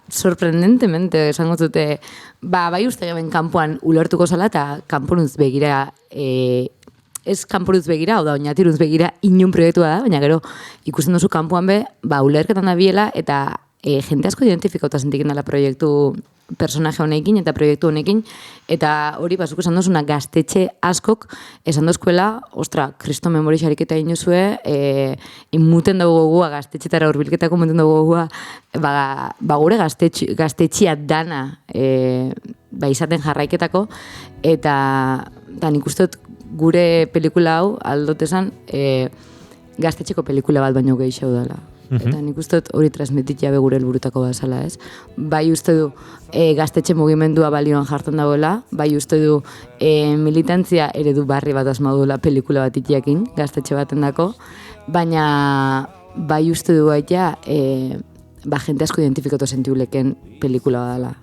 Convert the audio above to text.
Sorprendentemente, esango zute, bai uste gaben kanpoan ulertuko zala eta kanporuz begira, ez kanporuz begira, oda oinatiruz begira inun proiektua da, baina gero ikusten duzu kanpoan ulerketan da biela eta jente asko identifikauta sentiken dela proiektu personaje honekin eta proiektu honekin, eta hori bazuk esan dozuna gaztetxe askok esan dozkuela, ostra, kristo memorixarik eta inozue, inmuten dugu gogua gaztetxetara urbilketako muten dugu gogua, gure gaztetxia dana izaten jarraiketako, eta nik uste dut gure pelikula hau aldotezan gaztetxeko pelikula bat baino gehiago dela. Eta nik uste dut hori transmititia gure helburutako bazala, ez? Bai uste du gaztetxe mugimendua balioan jartzen dagoela, bai uste du militantzia eredu barri bat asmaudula pelikula bat itiakin, gaztetxe baten dako, baina bai uste du baita jente asko identifikatu sentiuleken pelikula badala.